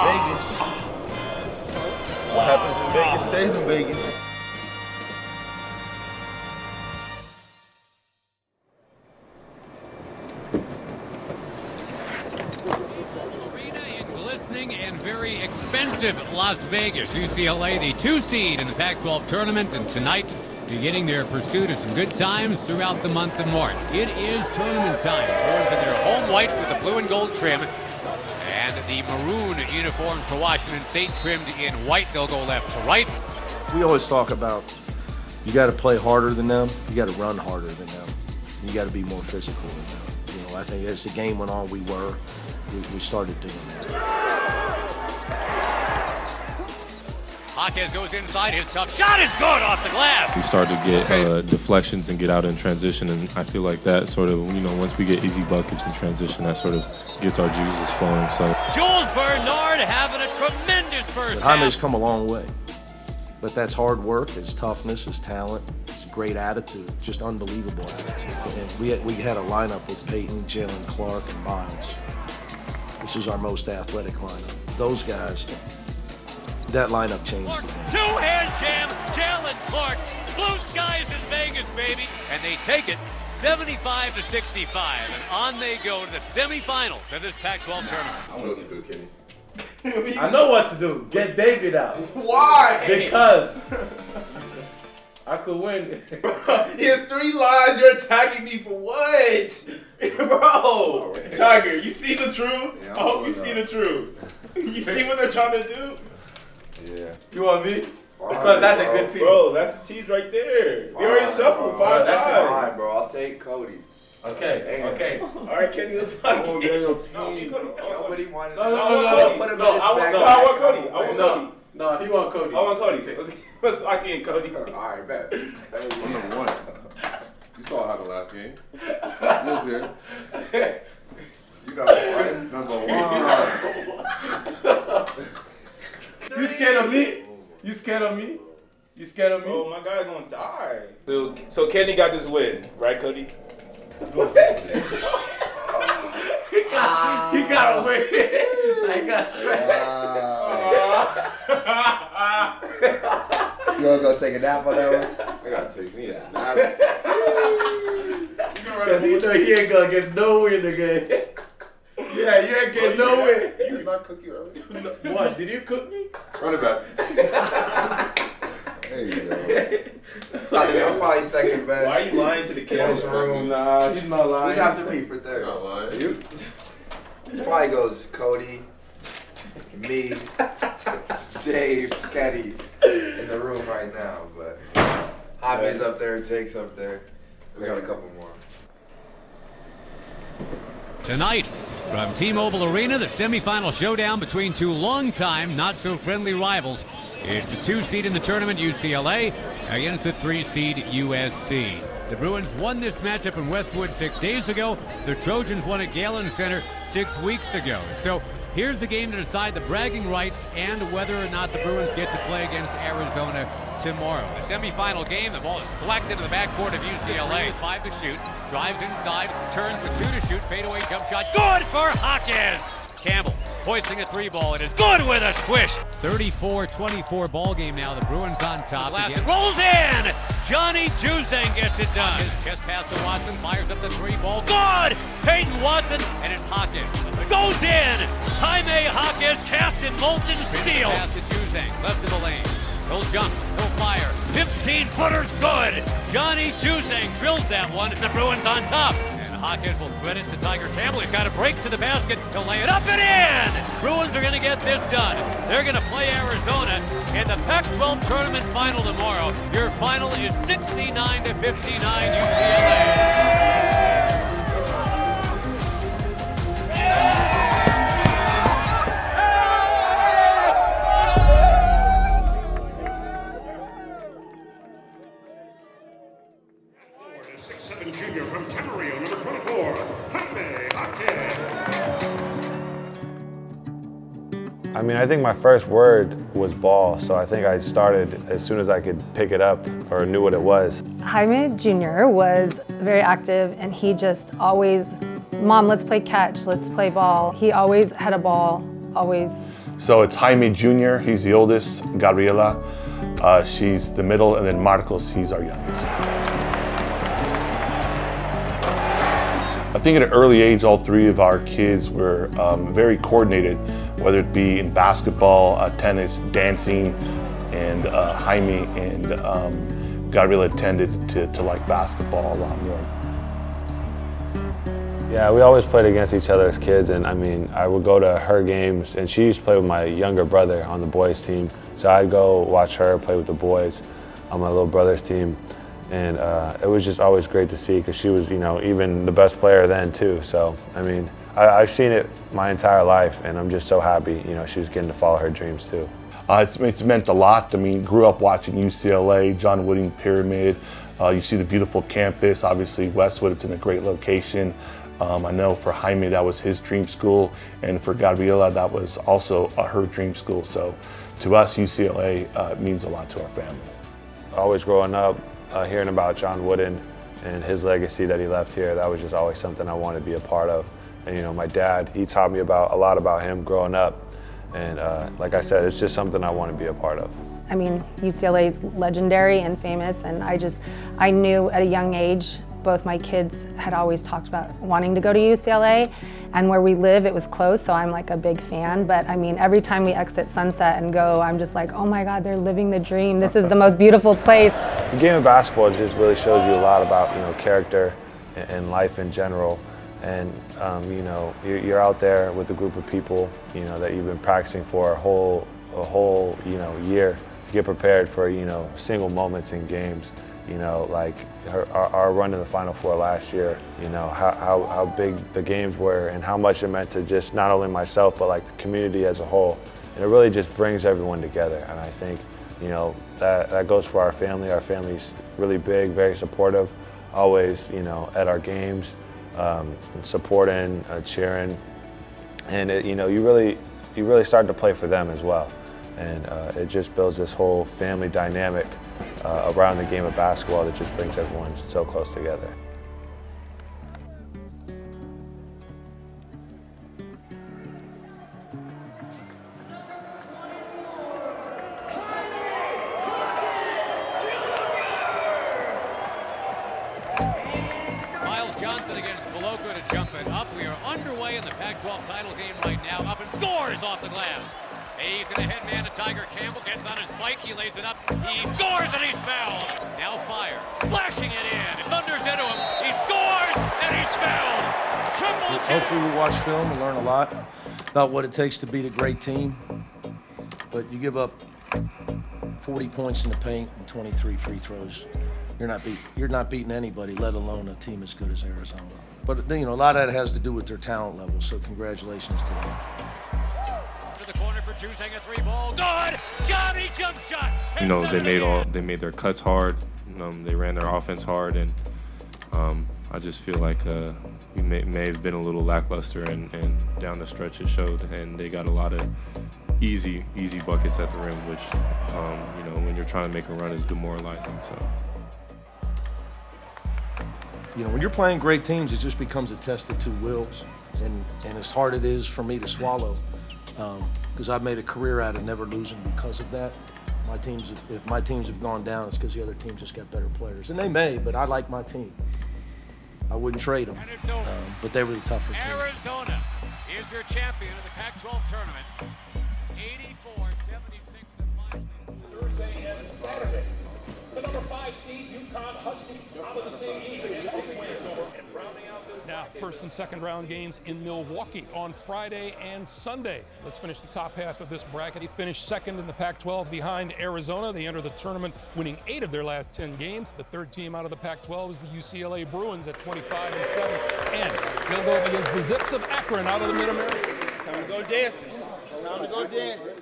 Vegas. What happens in Vegas stays in Vegas. In glistening and very expensive Las Vegas, UCLA, the 2 seed in the Pac-12 tournament, and tonight beginning their pursuit of some good times throughout the month of March. It is tournament time. Bruins in their home whites with the blue and gold trim, and the maroon uniforms for Washington State trimmed in white. They'll go left to right. We always talk about you got to play harder than them, you got to run harder than them, you got to be more physical than them. You know, I think as the game went on, we started doing that. Jaquez goes inside. His tough shot is good off the glass. We started to get deflections and get out in transition, and I feel like that sort of, you know, once we get easy buckets in transition, that sort of gets our juices flowing. So Jules Bernard having a tremendous first half. Jaime's come a long way, but that's hard work, his toughness, his talent, his great attitude, just unbelievable attitude. And we had a lineup with Peyton, Jalen Clark, and Miles, which is our most athletic lineup. Those guys, that lineup changed the game. Two-hand jam, Jalen Clark. Blue skies in Vegas, baby. And they take it 75-65. And on they go to the semifinals of this Pac-12 tournament. I know what to do, Kenny. I know what to do. Get David out. Why? Because I could win. He has 3 lives. You're attacking me for what? Bro. Right. Tiger, you see the truth? Yeah, I hope you see the truth. You see what they're trying to do? Yeah. You want me? Because that's a good team. Bro, that's the cheese right there. You already shuffled 5 That's times. Fine, bro. I'll take Cody. Okay, okay. All right, Kenny, let's not We'll get get your No, team. Cody. Nobody wanted No, Put him in his I want Cody. I want Cody. No, he want Cody. I want Cody. Let's lock in, Cody. All right, bet. I'm number 1. You saw how the last game. You was here. You got it right. Number 1. You scared of me? You scared of me? You scared of me? Oh, my guy's gonna die. So Kenny got this win, right, Cody? He got away. I got stressed. You gonna go take a nap on that one? I gotta take me that. Because he know he ain't gonna get nowhere in the game. Yeah, you ain't getting nowhere. You did not cook you earlier? What? Did you cook me? Run it back. There you go. I'm probably second best. Why are you lying to the This camera? room. Nah, he's not lying. Who's after me for third? Not lying. You? Probably goes Cody, me, Dave, Kenny in the room right now, but Jaime's up there, Jake's up there. We got a couple more. Tonight, from T-Mobile Arena, the semifinal showdown between 2 longtime, not-so-friendly rivals. It's the 2 seed in the tournament, UCLA, against the 3 seed, USC. The Bruins won this matchup in Westwood 6 days ago. The Trojans won at Galen Center 6 weeks ago. So here's the game to decide the bragging rights and whether or not the Bruins get to play against Arizona tomorrow. The semifinal game, the ball is flecked into the backcourt of UCLA. 5 to shoot, drives inside, turns with 2 to shoot, fadeaway jump shot, good for Jaquez! Campbell hoisting a 3 ball. It is good with a swish. 34-24 ball game now. The Bruins on top. Glass rolls in. Johnny Juzang gets it done. His chest pass to Watson. Fires up the 3 ball. Good. Peyton Watson and it's Jaquez. It goes in. Jaime Jaquez cast in molten steel. Pass to Juzang. Left of the lane. He'll jump. He'll fire. 15-footers good. Johnny Juzang drills that one. The Bruins on top. Jaquez will thread it to Tiger Campbell. He's got a break to the basket. He'll lay it up and in! Bruins are going to get this done. They're going to play Arizona in the Pac-12 tournament final tomorrow. Your final is 69-59 UCLA. Junior from Camarillo, number 24, Jaime Jaquez. I mean, I think my first word was ball, so I think I started as soon as I could pick it up or knew what it was. Jaime Jr. was very active and he just always, Mom, let's play catch, let's play ball. He always had a ball, always So it's Jaime Jr., he's the oldest, Gabriela, she's the middle, and then Marcos, he's our youngest. I think at an early age, all three of our kids were very coordinated, whether it be in basketball, tennis, dancing, and Jaime and Gabriela tended to like basketball a lot more. Yeah, we always played against each other as kids, and I mean, I would go to her games, and she used to play with my younger brother on the boys' team, so I'd go watch her play with the boys on my little brother's team, and it was just always great to see, because she was, you know, even the best player then too. So I mean, I've seen it my entire life, and I'm just so happy, you know, she was getting to follow her dreams too. It's meant a lot. I mean, grew up watching UCLA, John Wooding Pyramid. You see the beautiful campus, obviously Westwood, it's in a great location. I know for Jaime, that was his dream school, and for Gabriela, that was also her dream school. So to us, UCLA means a lot to our family. Always growing up, hearing about John Wooden and his legacy that he left here, that was just always something I wanted to be a part of. And you know, my dad, he taught me a lot about him growing up. And like I said, it's just something I want to be a part of. I mean, UCLA is legendary and famous, and I knew at a young age, both my kids had always talked about wanting to go to UCLA, and where we live, it was close, so I'm like a big fan. But I mean, every time we exit Sunset and go, I'm just like, oh my God, they're living the dream. This is the most beautiful place. The game of basketball just really shows you a lot about, you know, character and life in general. And you know, you're out there with a group of people, you know, that you've been practicing for a whole you know, year to get prepared for, you know, single moments in games. You know, like our run in the Final Four last year, you know, how big the games were and how much it meant to just not only myself, but like the community as a whole. And it really just brings everyone together. And I think, you know, that goes for our family. Our family's really big, very supportive, always, you know, at our games, supporting, cheering. And it, you know, you really start to play for them as well. And it just builds this whole family dynamic around the game of basketball that just brings everyone so close together. Miles Johnson against Coloco to jump it up. We are underway in the Pac-12 title game right now. Up and scores off the glass. He's in a head man to Tiger Campbell, gets on his spike, he lays it up, he scores and he's fouled. Now Fire, splashing it in, it thunders into him, he scores and he's fouled. Triple J. Hopefully we watch film and learn a lot about what it takes to beat a great team. But you give up 40 points in the paint and 23 free throws. You're not beating anybody, let alone a team as good as Arizona. But you know, a lot of that has to do with their talent level, so congratulations to them. To the corner for Juzang, a three ball, good! Johnny jump shot! You know, they made their cuts hard, they ran their offense hard, and I just feel like we may have been a little lackluster, and down the stretch it showed, and they got a lot of easy buckets at the rim, which you know, when you're trying to make a run is demoralizing. So. You know, when you're playing great teams, it just becomes a test of two wills, and as hard it is for me to swallow, because I've made a career out of never losing because of that. If my teams have gone down, it's because the other teams just got better players, and they may, but I like my team. I wouldn't trade them, but they're really tougher teams. Arizona is your champion of the Pac-12 tournament. 84-76 the final. Thursday and Saturday. The number 5 seed UConn Huskies out of the Big East. And rounding out this now, first and second round games in Milwaukee on Friday and Sunday. Let's finish the top half of this bracket. He finished second in the Pac-12 behind Arizona. They enter the tournament winning 8 of their last 10 games. The third team out of the Pac-12 is the UCLA Bruins at 25-7. And they'll go up against the Zips of Akron out of the Mid-America. Time to go dancing. It's time to go dancing.